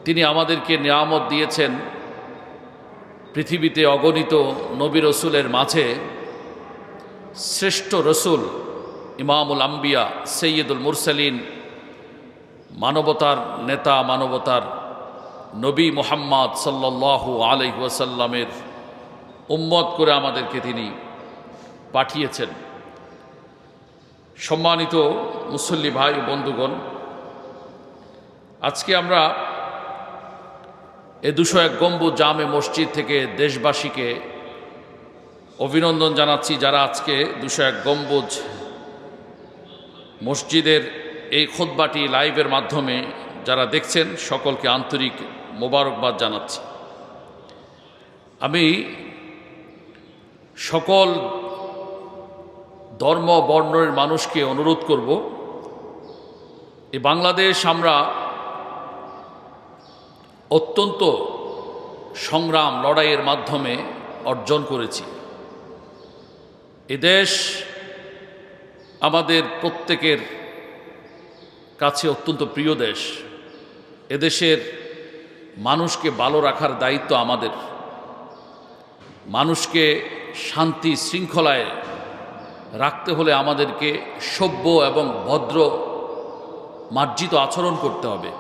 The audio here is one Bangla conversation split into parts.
তিনি আমাদেরকে নিয়ামত দিয়েছেন পৃথিবীতে অগণিত নবী রসুলের মাঝে শ্রেষ্ঠ রসুল ইমামুল আম্বিয়া সৈয়দুল মুরসালিন, মানবতার নেতা, মানবতার নবী মুহাম্মদ সাল্লাল্লাহু আলাইহি ওয়াসাল্লামের উম্মত করে আমাদেরকে তিনি পাঠিয়েছেন। সম্মানিত মুসল্লি ভাই ও বন্ধুগণ, আজকে আমরা এ 201 গম্বুজ জামে মসজিদ থেকে দেশবাসীকে অভিনন্দন জানাচ্ছি, যারা আজকে 201 গম্বুজ মসজিদের এই খুতবাটি লাইভের মাধ্যমে যারা দেখছেন, সকলকে আন্তরিক মোবারকবাদ জানাচ্ছি। আমি সকল ধর্ম বর্ণের মানুষকে অনুরোধ করব, এই বাংলাদেশ আমরা অত্যন্ত সংগ্রাম লড়াইয়ের মাধ্যমে অর্জন করেছি। এ দেশ আমাদের প্রত্যেকের কাছে অত্যন্ত প্রিয় দেশ। এদেশের মানুষকে ভালো রাখার দায়িত্ব আমাদের। মানুষকে শান্তি শৃঙ্খলায় রাখতে হলে আমাদেরকে সভ্য এবং ভদ্র মার্জিত আচরণ করতে হবে।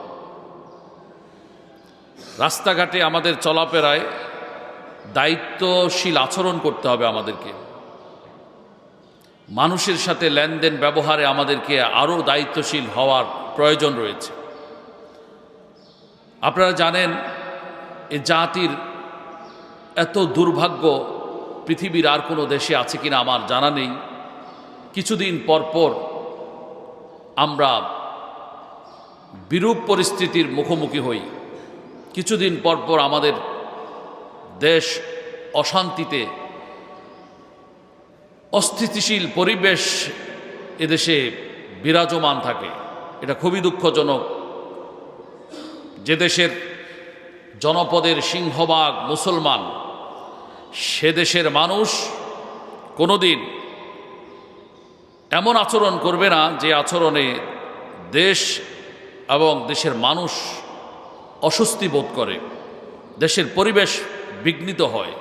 রাস্তাঘাটে আমাদের চলাফেরায় দায়িত্বশীল আচরণ করতে হবে আমাদেরকে। মানুষের সাথে লেনদেন ব্যবহারে আমাদেরকে আরও দায়িত্বশীল হওয়ার প্রয়োজন রয়েছে। আপনারা জানেন, এ জাতির এত দুর্ভাগ্য পৃথিবীর আর কোনো দেশে আছে কিনা আমার জানা নেই। কিছুদিন পর পর আমরা বিরূপ পরিস্থিতির মুখোমুখি হই। কিছুদিন পর পর আমাদের দেশ অশান্তিতে, অস্থিতিশীল পরিবেশ এদেশে বিরাজমান থাকে। এটা খুবই দুঃখজনক। যে দেশের জনপদের সিংহভাগ মুসলমান, সে দেশের মানুষ কোনোদিন এমন আচরণ করবে না যে আচরণে দেশ এবং দেশের মানুষ অস্বস্তি বোধ করে, দেশের পরিবেশ বিঘ্নিত হয়।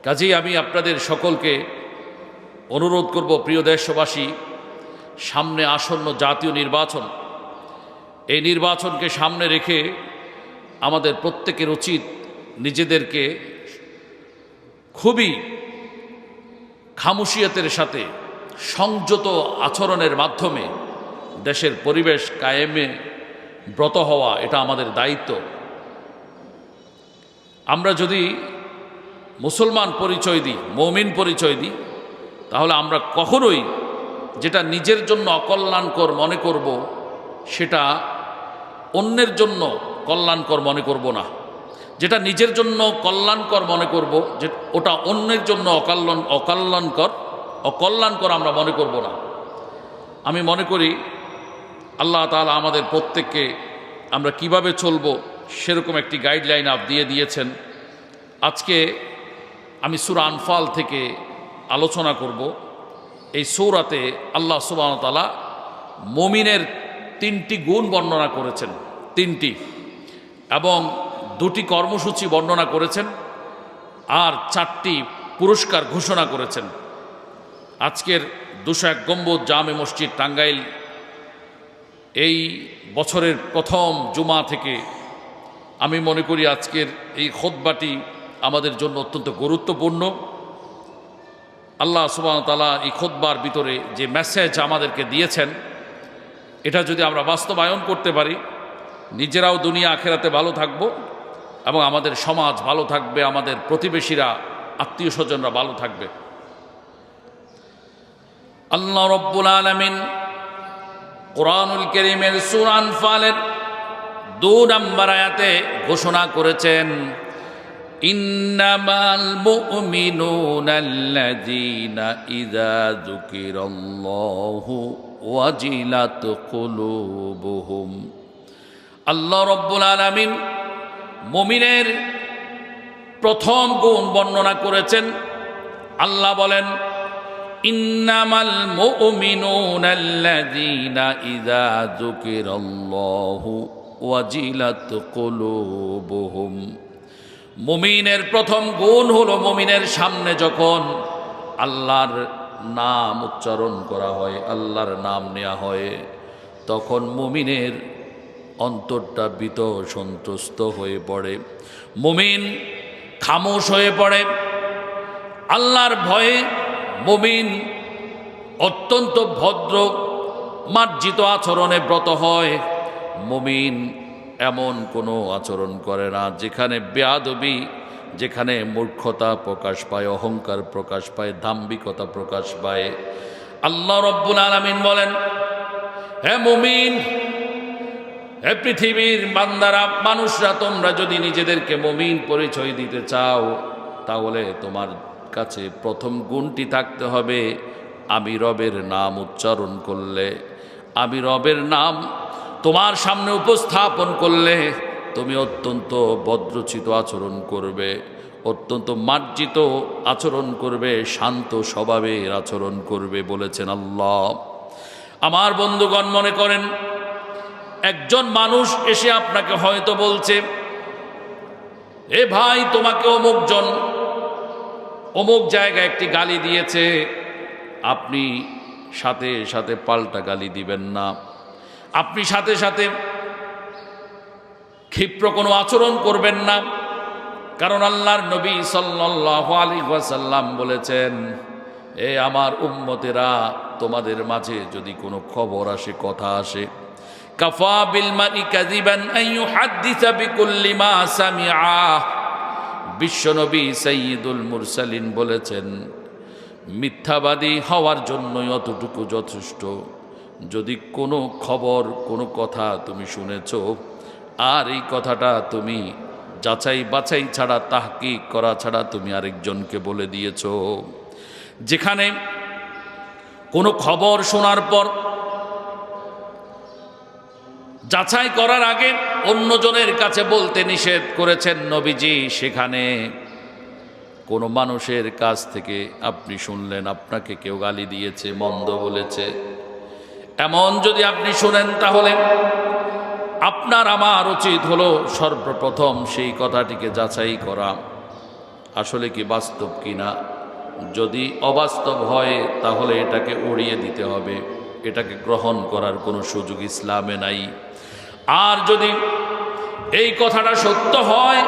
কাজেই আমি আপনাদের সকলকে অনুরোধ করব, প্রিয় দেশবাসী, সামনে আসন্ন জাতীয় নির্বাচন, এই নির্বাচনকে সামনে রেখে আমাদের প্রত্যেকের উচিত নিজেদেরকে খুবই খামুশিয়াতের সাথে সংযত আচরণের মাধ্যমে দেশের পরিবেশ কায়েমে ব্রত হওয়া, এটা আমাদের দায়িত্ব। আমরা যদি মুসলমান পরিচয় দিই, মুমিন পরিচয় দিই, তাহলে আমরা কখনোই যেটা নিজের জন্য অকল্যাণকর মনে করব, সেটা অন্যের জন্য কল্যাণকর মনে করব না। যেটা নিজের জন্য কল্যাণকর মনে করব, যে ওটা অন্যের জন্য অকল্যাণকর আমরা মনে করব না। আমি মনে করি আল্লাহ তাআলা আমাদের প্রত্যেককে আমরা কিভাবে চলব সেরকম একটি গাইডলাইন দিয়ে দিয়েছেন। আজকে আমি সূরা আনফাল থেকে আলোচনা করব। এই সূরাতে আল্লাহ সুবহানাহু ওয়া তাআলা মুমিনের 3টি গুণ বর্ণনা করেছেন, 3টি, এবং 2টি কর্মসূচি বর্ণনা করেছেন, আর 4টি পুরস্কার ঘোষণা করেছেন। আজকের 201 গম্বুজ জামে মসজিদ টাঙ্গাইল এই বছরের প্রথম জুমা থেকে আমি মনে করি আজকের এই খুতবাটি আমাদের জন্য অত্যন্ত গুরুত্বপূর্ণ। আল্লাহ সুবহানাহু ওয়া তাআলা এই খুতবার ভিতরে যে মেসেজ আমাদেরকে দিয়েছেন, এটা যদি আমরা বাস্তবায়ন করতে পারি, নিজেরাও দুনিয়া আখেরাতে ভালো থাকব এবং আমাদের সমাজ ভালো থাকবে, আমাদের প্রতিবেশীরা, আত্মীয় স্বজনরা ভালো থাকবে। আল্লাহ রাব্বুল আলামিন কোরআনুল কারীমের সূরা আনফালের 2 নম্বর আয়াতে ঘোষণা করেছেন, ইন্নামাল মুমিনুনা আল্লাযীনা ইযা যুকিরাল্লাহু ওয়াজিলাত কুলুবুহুম। আল্লাহ রাব্বুল আলামিন মুমিনের প্রথম গুণ বর্ণনা করেছেন। আল্লাহ বলেন, ইন্নামাল মুমিনুনা আল্লাযীনা ইযা যুকিরাল্লাহু ওয়াজিলাত কুলুবুহুম। মুমিনের প্রথম গুণ হলো মুমিনের সামনে যখন আল্লাহর নাম উচ্চারণ করা হয়, আল্লাহর নাম নেওয়া হয়, তখন মুমিনের অন্তরটা ভীত সন্ত্রস্ত হয়ে পড়ে, মুমিন খামোশ হয়ে পড়ে। আল্লাহর ভয়ে মুমিন অত্যন্ত ভদ্র মার্জিত আচরণে ব্রত হয়। মুমিন এমন কোনো আচরণ করে না যেখানে বেয়াদবি, যেখানে মূর্খতা প্রকাশ পায়, অহংকার প্রকাশ পায়, দাম্ভিকতা প্রকাশ পায়। আল্লাহ রব্বুল আলামিন বলেন, হে মুমিন, হে পৃথিবীর বান্দারা, মানুষরা, তোমরা যদি নিজেদেরকে মুমিন পরিচয় দিতে চাও, তাহলে তোমার কাছে প্রথম গুণটি থাকতে হবে, আমি রবের নাম উচ্চারণ করলে, আমি রবের নাম তোমার সামনে উপস্থাপন করলে তুমি অত্যন্ত ভদ্রচিত আচরণ করবে, অত্যন্ত মার্জিত আচরণ করবে, শান্ত স্বভাবের আচরণ করবে বলেছেন আল্লাহ। আমার বন্ধুগণ, মনে করেন একজন মানুষ এসে আপনাকে হয়তো বলছে, এ ভাই, তোমাকে অমুকজন অমুক জায়গায় একটি গালি দিয়েছে, আপনি সাথে সাথে পাল্টা গালি দিবেন না, আপনি সাথে সাথে ক্ষিপ্র কোনো আচরণ করবেন না। কারণ আল্লাহর নবী সাল্লাল্লাহু আলাইহি ওয়াসাল্লাম বলেছেন, এ আমার উম্মতেরা, তোমাদের মাঝে যদি কোনো খবর আসে, কথা আসে, কাফা বিল মারি কাযিবান আন ইউহাদ্দিসা বিকুল্লি মা সামিআ। বিশ্বনবী সাইয়্যিদুল মুরসালিন বলেছেন, মিথ্যাবাদী হওয়ার জন্যই অতটুকু যথেষ্ট, যদি কোনো খবর, কোনো কথা তুমি শুনেছ, আর এই কথাটা তুমি যাচাই বাছাই ছাড়া, তাহকিক করা ছাড়া তুমি আরেকজনকে বলে দিয়েছ। যেখানে কোনো খবর শোনার পর যাচাই করার আগে অন্যজনের কাছে বলতে নিষেধ করেছেন নবীজি, সেখানে কোনো মানুষের কাছ থেকে আপনি শুনলেন আপনাকে কেউ গালি দিয়েছে, মন্দ বলেছে, এমন যদি আপনি শুনেন, তাহলে আপনার আমার উচিত হলো সর্বপ্রথম সেই কথাটিকে যাচাই করা, আসলে কি বাস্তব কিনা। যদি অবাস্তব হয় তাহলে এটাকে উড়িয়ে দিতে হবে, এটাকে গ্রহণ করার কোনো সুযোগ ইসলামে নাই। আর যদি এই কথাটা সত্য হয়,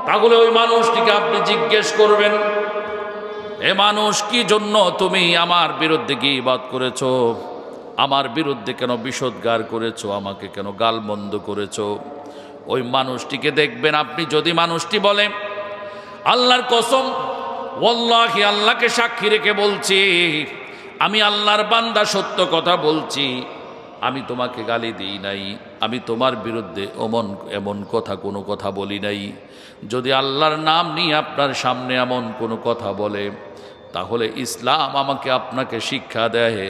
তাহলে ওই মানুষটিকে আপনি জিজ্ঞেস করবেন, এ মানুষ, কি জন্য তুমি আমার বিরুদ্ধে গীবত করেছো, আমার বিরুদ্ধে কেন বিষোদ্গার করেছো, আমাকে কেন গালমন্দ করেছো। ওই মানুষটিকে দেখবেন, আপনি যদি মানুষটি বলে, আল্লাহর কসম, ওয়াল্লাহি, আল্লাহকে সাক্ষী রেখে বলছি, আমি আল্লাহর বান্দা, সত্য কথা বলছি, আমি তোমাকে গালি দিই নাই, আমি তোমার বিরুদ্ধে এমন কথা, কোনো কথা বলি নাই। যদি আল্লাহর নাম নিয়ে আপনার সামনে এমন কোনো কথা বলে, তাহলে ইসলাম আমাকে আপনাকে শিক্ষা দেয়,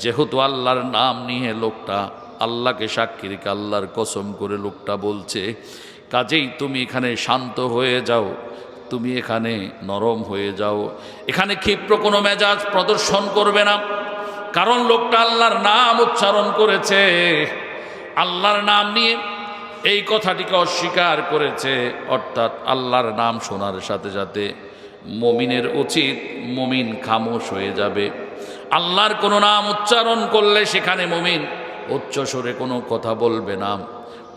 যেহেতু আল্লাহর নাম নিয়ে লোকটা আল্লাহকে সাক্ষী রেখে আল্লাহর কসম করে লোকটা বলছে, কাজেই তুমি এখানে শান্ত হয়ে যাও, তুমি এখানে নরম হয়ে যাও, এখানে ক্ষিপ্র কোনো মেজাজ প্রদর্শন করবে না। কারণ লোকটা আল্লাহর নাম উচ্চারণ করেছে, আল্লাহর নাম নিয়ে এই কথাটিকে অস্বীকার করেছে, অর্থাৎ আল্লাহর নাম শোনার সাথে সাথে মুমিনের উচিত, মুমিন খামোশ হয়ে যাবে। আল্লাহর কোনো নাম উচ্চারণ করলে সেখানে মুমিন উচ্চ স্বরে কোনো কথা বলবে না।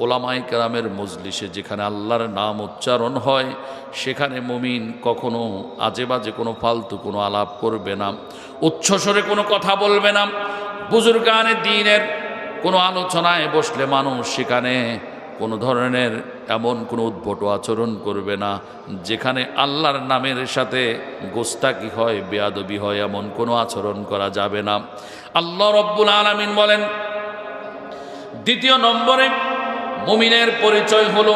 ওলামায়ে কেরামের মজলিসে যেখানে আল্লাহর নাম উচ্চারণ হয়, সেখানে মুমিন কখনো আজে বাজে কোনো ফালতু কোনো আলাপ করবে না, উচ্চস্বরে কোনো কথা বলবে না। বুজুর্গানে দ্বীনের কোনো আলোচনায় বসলে মানুষ সেখানে কোনো ধরনের এমন কোনো উদ্ভট আচরণ করবে না, যেখানে আল্লাহর নামের সাথে গোস্তাকি হয়, বেয়াদবি হয়, এমন কোনো আচরণ করা যাবে না। আল্লাহ রব্বুল আলামিন বলেন, দ্বিতীয় নম্বরে মুমিনের পরিচয় হলো,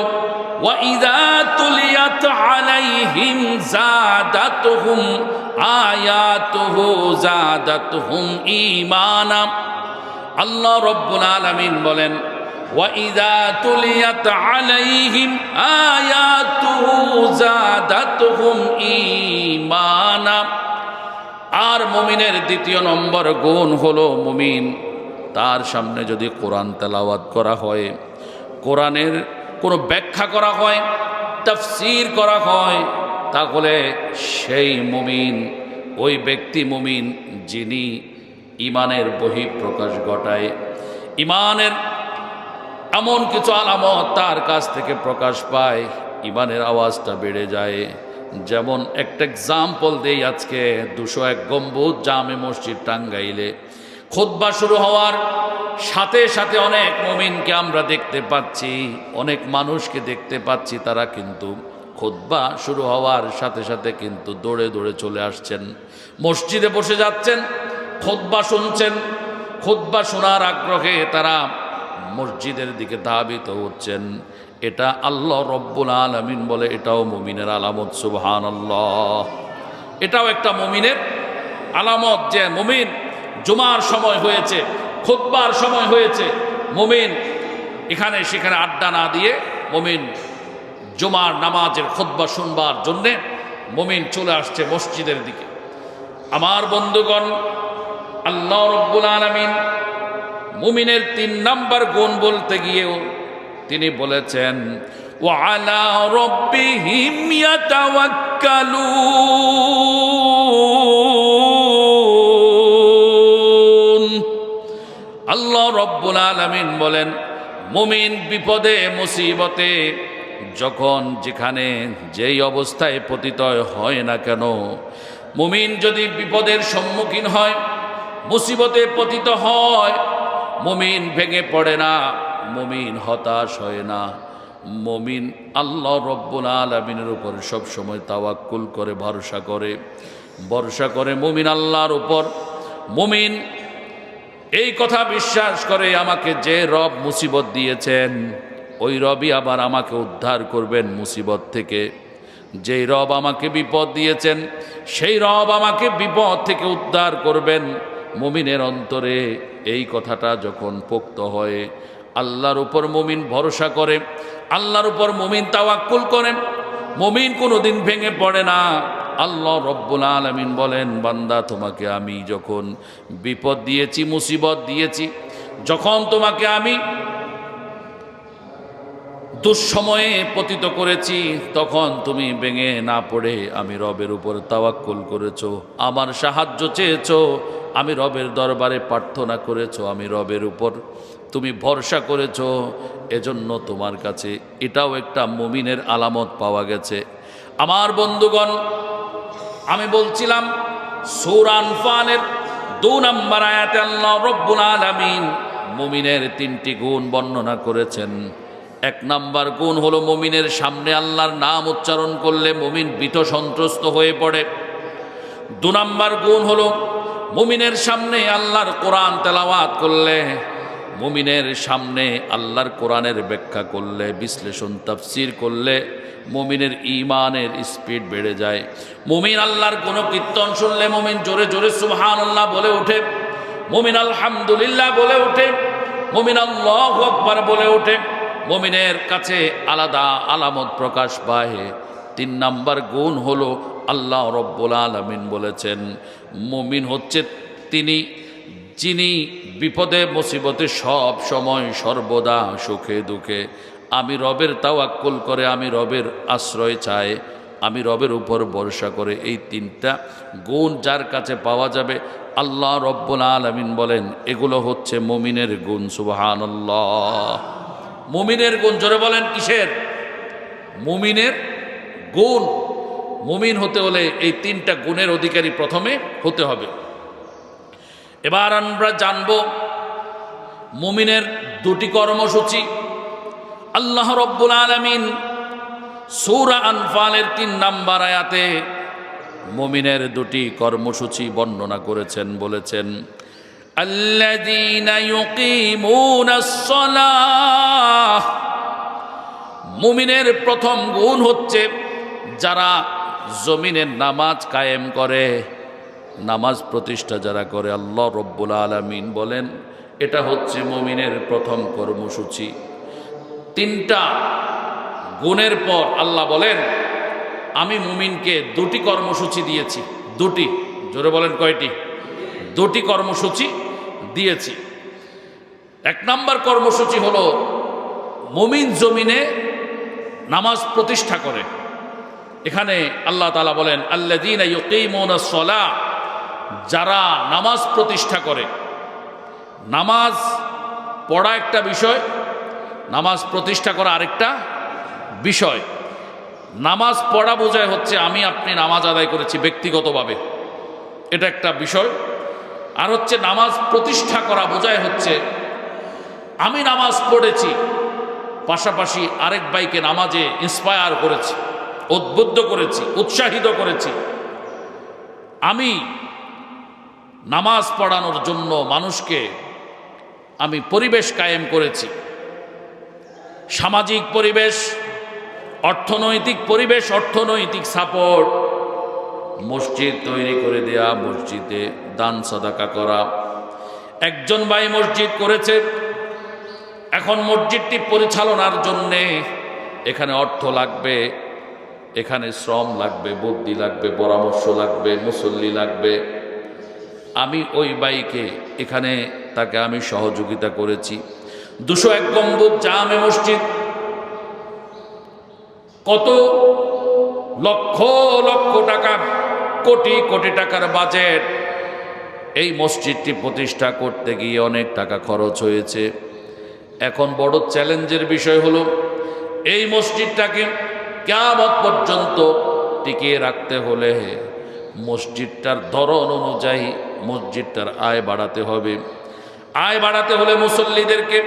ওয়াইযা তুলিয়াত আলাইহিম যাদাতুহুম আয়াতুহু যাদাতুহুম ঈমানা। আল্লাহ রব্বুল আলামিন বলেন, ওয়াইযা তুলিয়াত আলাইহিম আয়াতুহু যাদাতুহুম ঈমানা। আর মুমিনের দ্বিতীয় নম্বর গুণ হলো, মুমিন তার সামনে যদি কোরআন তেলাওয়াত করা হয়, কোরআনের কোনো ব্যাখ্যা করা হয়, তাফসীর করা হয়, তাহলে সেই মুমিন, ওই ব্যক্তি মুমিন যিনি ইমানের বহিঃপ্রকাশ ঘটায়, ইমানের এমন কিছু আলামত তার কাছ থেকে প্রকাশ পায়, ইমানের আওয়াজটা বেড়ে যায়। যেমন একটা এক্সাম্পল দেই, আজকে 201 গম্বুজ জামে মসজিদ টাঙ্গাইলে খুতবা শুরু হওয়ার সাথে সাথে অনেক মুমিনকে আমরা দেখতে পাচ্ছি, অনেক মানুষকে দেখতে পাচ্ছি, তারা কিন্তু খুতবা শুরু হওয়ার সাথে সাথে কিন্তু দৌড়ে দৌড়ে চলে আসছেন, মসজিদে বসে যাচ্ছেন, খুতবা শুনছেন, খুতবা শোনার আগ্রহে তারা মসজিদের দিকে ধাবিত হচ্ছেন। এটা আল্লাহ রব্বুল আলামিন বলে এটাও মুমিনের আলামত। সুবহানাল্লাহ, এটাও একটা মুমিনের আলামত যে মুমিন জুমার সময় হয়েছে, খুতবার সময় হয়েছে, মুমিন এখানে সেখানে আড্ডা না দিয়ে মুমিন জুমার নামাজের খুতবা শুনবার জন্যে মুমিন চলে আসছে মসজিদের দিকে। আমার বন্ধুগণ, আল্লাহ রব্বুল আলামিন মুমিনের 3 নাম্বার গুণ বলতে গিয়েও তিনি বলেছেন ওয়া আলা রাব্বিহিম ইয়াতাওয়াক্কালুন। আল্লাহ রব্বুল আলামিন বলেন মুমিন বিপদে মুসিবতে যখন যেখানে যেই অবস্থায় পতিত হয় না কেন, মুমিন যদি বিপদের সম্মুখীন হয়, মুসিবতে পতিত হয়, মুমিন ভেঙে পড়ে না, মুমিন হতাশ হয় না, মুমিন আল্লাহ রব্বুল আলামিনের উপর সব সময় তাওয়াক্কুল করে, ভরসা করে মুমিন আল্লাহর উপর। মুমিন এই কথা বিশ্বাস করে আমাকে যে রব মুসিবত দিয়েছেন ওই রবই আবার আমাকে উদ্ধার করবেন মুসিবত থেকে। যেই রব আমাকে বিপদ দিয়েছেন সেই রব আমাকে বিপদ থেকে উদ্ধার করবেন। মুমিনের অন্তরে এই কথাটা যখন পোক্ত হয়, আল্লাহর উপর মুমিন ভরসা করে, আল্লাহর উপর মুমিন তাওয়াক্কুল করেন, মুমিন কোনোদিন ভেঙে পড়ে না। আল্লাহ রব্বুল আলামিন বলেন বান্দা, তোমাকে আমি যখন বিপদ দিয়েছি, মুসিবত দিয়েছি, যখন তোমাকে আমি দুঃসময়ে পতিত করেছি, তখন তুমি ভেঙে না পড়ে আমি রবের উপর তাওয়াক্কুল করেছো, আমার সাহায্য চেয়েছো, আমি রবের দরবারে প্রার্থনা করেছো, আমি রবের উপর তুমি ভরসা করেছো, এজন্য তোমার কাছে এটাও একটা মুমিনের আলামত পাওয়া গেছে। আমার বন্ধুগণ, আমি বলছিলাম সূরা আনফালের 2 নম্বর আয়াতে আল্লাহ রব্বুল আলামিন মুমিনের 3টি গুণ বর্ণনা করেছেন। 1 নম্বর গুণ হলো মুমিনের সামনে আল্লাহর নাম উচ্চারণ করলে মুমিন ভীত সন্ত্রস্ত হয়ে পড়ে। 2 নম্বর গুণ হলো মুমিনের সামনে আল্লাহর কোরআন তেলাওয়াত করলে, মুমিনের সামনে আল্লাহর কোরআনের ব্যাখ্যা করলে, বিশ্লেষণ তাফসীর করলে মুমিনের ঈমানের স্পিড বেড়ে যায়। মুমিন আল্লাহর কোনো কীর্তন শুনলে মুমিন জোরে জোরে সুবহানাল্লাহ বলে ওঠে, মুমিন আলহামদুলিল্লাহ বলে ওঠে, মুমিন আল্লাহু আকবার বলে ওঠে, মুমিনের কাছে আলাদা আলামত প্রকাশ পায়। 3 নম্বর গুণ হলো আল্লাহ রব্বুল আলামিন বলেছেন মুমিন হচ্ছে তিনি যিনি বিপদে মুসিবতে সব সময় সর্বদা সুখে দুঃখে আমি রবের তাওয়াক্কুল করে, আমি রবের আশ্রয় চাই, আমি রবের উপর ভরসা করে। এই 3টা গুণ যার কাছে পাওয়া যাবে আল্লাহ রব্বুল আলামিন বলেন এগুলো হচ্ছে মুমিনের গুণ। সুবহানাল্লাহ, মুমিনের গুণ। জোরে বলেন কিসের? মুমিনের গুণ। মুমিন হতে হলে এই 3টা গুণের অধিকারী প্রথমে হতে হবে। এবার আমরা জানব মুমিনের 2টি কর্মসূচি। আল্লাহ রব্বুল আলামিন সূরা আনফালের 3 নম্বর আয়াতে মুমিনের 2টি কর্মসূচি বর্ণনা করেছেন, বলেছেন আল্লাযীনা ইউকিমুনাস সালাহ। মুমিনের প্রথম গুণ হচ্ছে যারা জমিনের নামাজ কায়েম করে, নামাজ প্রতিষ্ঠা যারা করে। আল্লাহ রব্বুল আলামিন বলেন এটা হচ্ছে মুমিনের প্রথম কর্মসূচি। 3টা গুণের পর আল্লাহ বলেন আমি মুমিনকে 2টি কর্মসূচি দিয়েছি। 2টি, জোরে বলেন কয়টি? 2টি কর্মসূচি দিয়েছি। 1 নম্বর কর্মসূচি হলো মুমিন জমিনে নামাজ প্রতিষ্ঠা করে। এখানে আল্লাহ তাআলা বলেন আল্লাযীনা ইউকীমুনাস সালাহ, যারা নামাজ প্রতিষ্ঠা করে। নামাজ পড়া একটা বিষয়, নামাজ প্রতিষ্ঠা করা আরেকটা বিষয়। নামাজ পড়া বোঝায় হচ্ছে আমি আপনি নামাজ আদায় করেছি ব্যক্তিগতভাবে, এটা একটা বিষয়। আর হচ্ছে নামাজ প্রতিষ্ঠা করা বোঝায় হচ্ছে আমি নামাজ পড়েছি, পাশাপাশি আরেক ভাইকে নামাজে ইন্সপায়ার করেছি, উদ্বুদ্ধ করেছি, উৎসাহিত করেছি। আমি নামাজ পড়ানোর জন্য মানুষকে আমি পরিবেশ কায়েম করেছি, সামাজিক পরিবেশ, অর্থনৈতিক পরিবেশ, অর্থনৈতিক সাপোর্ট, মসজিদ তৈরি করে দেয়া, মসজিদে দান সাদাকা করা। একজন ভাই মসজিদ করেছে, এখন মসজিদটি পরিচালনার জন্যে এখানে অর্থ লাগবে, এখানে শ্রম লাগবে, বুদ্ধি লাগবে, পরামর্শ লাগবে, মুসল্লি লাগবে। আমি ওই ভাইকে এখানে তাকে আমি সহযোগিতা করেছি। 201 গম্বুজ জামে মসজিদ, কত লক্ষ লক্ষ টাকা, কোটি কোটি টাকার বাজেট। এই মসজিদটি প্রতিষ্ঠা করতে গিয়ে অনেক টাকা খরচ হয়েছে। এখন বড় চ্যালেঞ্জের বিষয় হলো এই মসজিদটাকে কিয়ামত পর্যন্ত টিকিয়ে রাখতে হলে মসজিদটার ধরন অনুযায়ী মসজিদটার আয় বাড়াতে হবে। আয় বাড়াতে হলে মুসল্লিদেরকে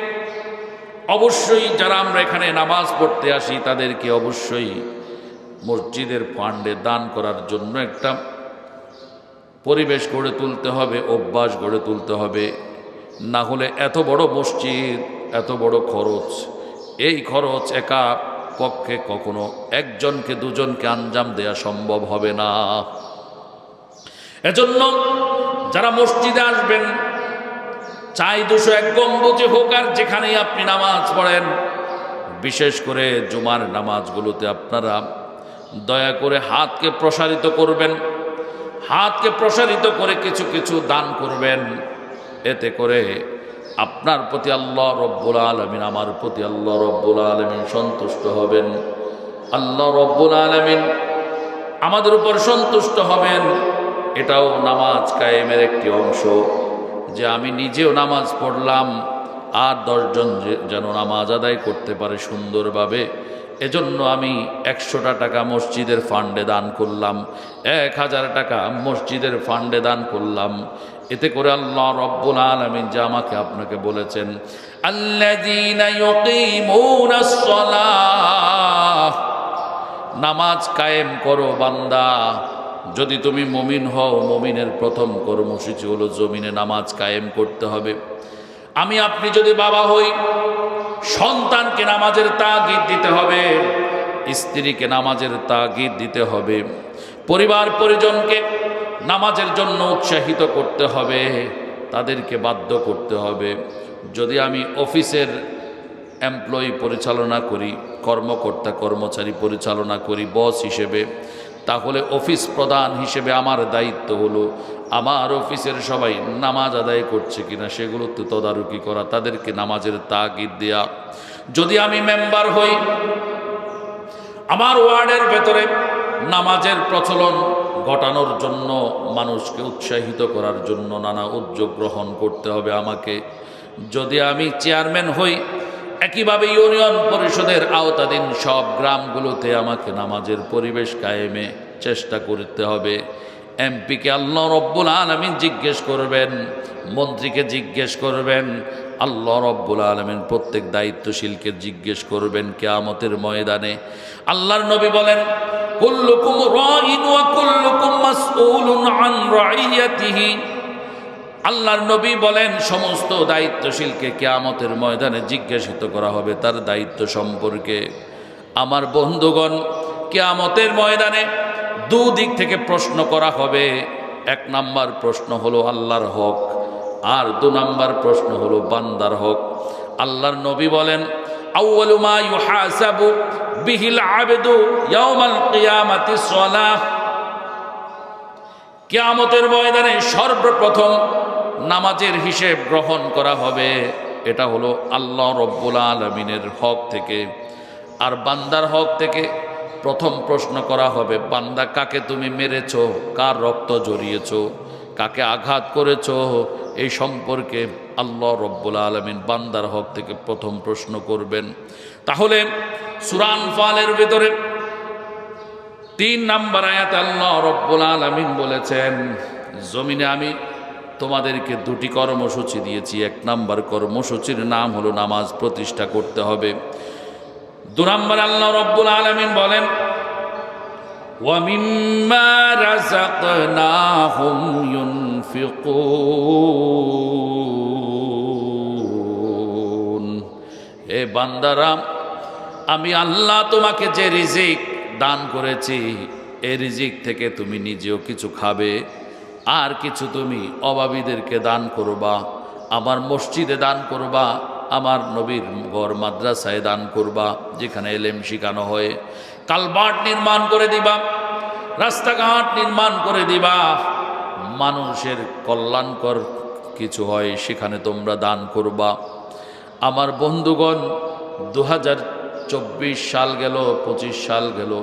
অবশ্যই, যারা আমরা এখানে নামাজ পড়তে আসি তাদেরকে অবশ্যই মসজিদের ফান্ডে দান করার জন্য একটা পরিবেশ গড়ে তুলতে হবে, অভ্যাস গড়ে তুলতে হবে। না হলে এত বড় মসজিদ, এত বড় খরচ, এই খরচ একা পক্ষে কখনো একজনকে দুজনকে আঞ্জাম দেয়া সম্ভব হবে না। এজন্য যারা মসজিদে আসবেন, চাই 201 গম্বুজে হোক আর যেখানেই আপনি নামাজ পড়েন, বিশেষ করে জুমার নামাজগুলোতে আপনারা দয়া করে হাতকে প্রসারিত করবেন, হাতকে প্রসারিত করে কিছু কিছু দান করবেন। এতে করে আপনার প্রতি আল্লাহ রব্বুল আলামিন, আমার প্রতি আল্লাহ রব্বুল আলামিন সন্তুষ্ট হবেন। আল্লাহ রব্বুল আলামিন আমাদের উপর সন্তুষ্ট হবেন। এটাও নামাজ কায়েমের একটি অংশ, যে আমি নিজেও নামাজ পড়লাম আর 10 জন যেন নামাজ আদায় করতে পারে সুন্দরভাবে। এজন্য আমি 100টা টাকা মসজিদের ফান্ডে দান করলাম, 1000 টাকা মসজিদের ফান্ডে দান করলাম। এতে করে আল্লাহ রব্বুল আলামিন যে আমাকে আপনাকে বলেছেন আল্লাযীনা ইউকীমুনাস সালাহ, নামাজ কায়েম করো বান্দা। যদি তুমি মুমিন হও, মুমিনের প্রথম কর্মসূচি হলো জমিনে নামাজ কায়েম করতে হবে। আমি আপনি যদি বাবা হই, সন্তানকে নামাজের তাগিদ দিতে হবে, স্ত্রীকে নামাজের তাগিদ দিতে হবে, পরিবার পরিজনকে নামাজের জন্য উৎসাহিত করতে হবে, তাদেরকে বাধ্য করতে হবে। যদি আমি অফিসের এমপ্লয়ি পরিচালনা করি, কর্মকর্তা কর্মচারী পরিচালনা করি বস হিসেবে, তাহলে অফিস প্রধান হিসেবে আমার দায়িত্ব হলো আমার অফিসের সবাই নামাজ আদায় করছে কিনা সেগুলোতে তদারকি করা, তাদেরকে নামাজের তাগিদ দেয়া। যদি আমি মেম্বার হই, আমার ওয়ার্ডের ভেতরে নামাজের প্রচলন ঘটানোর জন্য, মানুষকে উৎসাহিত করার জন্য নানা উদ্যোগ গ্রহণ করতে হবে আমাকে। যদি আমি চেয়ারম্যান হই, একইভাবে ইউনিয়ন পরিষদের আওতাধীন সব গ্রামগুলোতে আমাকে নামাজের পরিবেশ কায়েমে চেষ্টা করতে হবে। এমপিকে আল্লাহ রব্বুল আলামিন জিজ্ঞেস করবেন, মন্ত্রীকে জিজ্ঞেস করবেন, আল্লাহ রব্বুল আলামিন প্রত্যেক দায়িত্বশীলকে জিজ্ঞেস করবেন কিয়ামতের ময়দানে। আল্লাহর নবী বলেন কুল্লুকুম রাইন ওয়া কুল্লুকুম মাসউলুন আন রাইয়াতিহি। আল্লাহর নবী বলেন সমস্ত দায়িত্বশীলকে কিয়ামতের ময়দানে জিজ্ঞাসিত করা হবে তার দায়িত্ব সম্পর্কে। আমার বন্ধুগণ, কিয়ামতের ময়দানে দুদিক থেকে প্রশ্ন করা হবে। 1 নাম্বার প্রশ্ন হলো আল্লাহর হক, আর 2 নাম্বার প্রশ্ন হলো বান্দার হক। আল্লাহর নবী বলেন আউয়ালু মা ইউহাসাবু বিহিল আবদু ইয়াউমাল কিয়ামাতিস সালাহ। কিয়ামতের ময়দানে সর্বপ্রথম নামাজের হিসেব গ্রহণ করা হবে। এটা হলো আল্লাহ রব্বুল আলামিনের হক থেকে। আর বান্দার হক থেকে প্রথম প্রশ্ন করা হবে, বান্দা কাকে তুমি মেরেছো, কার রক্ত জড়িয়েছো, কাকে আঘাত করেছো, এই সম্পর্কে আল্লাহ রব্বুল আলামিন বান্দার হক থেকে প্রথম প্রশ্ন করবেন। তাহলে সূরা আনফালের ভিতরে 3 নম্বর আয়াতে আল্লাহ রব্বুল আলামিন বলেছেন, জমিনে আমি তোমাদেরকে 2টি কর্মসূচি দিয়েছি। 1 নম্বর কর্মসূচির নাম হলো নামাজ প্রতিষ্ঠা করতে হবে। 2 নম্বর আল্লাহ রব্বুল আলামিন বলেন, ওয়া মিম্মা রাযাকনাহুম ইউনফিকুন। হে বান্দারা, আমি আল্লাহ তোমাকে যে রিজিক দান করেছি, এই রিজিক থেকে তুমি নিজেও কিছু খাবে, আর কিছু তুমি অভাবীদেরকে দান করবা, আমার মসজিদে দান করবা, আমার নবীর ঘর মাদ্রাসায় দান করবা, যেখানে এলেম শিখানো হয়। কালভার্ট নির্মাণ করে দিবা, রাস্তাঘাট নির্মাণ করে দিবা, মানুষের কল্যাণকর কিছু হয় সেখানে তোমরা দান করবা। আমার বন্ধুগণ, 2024 সাল গেল, 25 সাল গেল,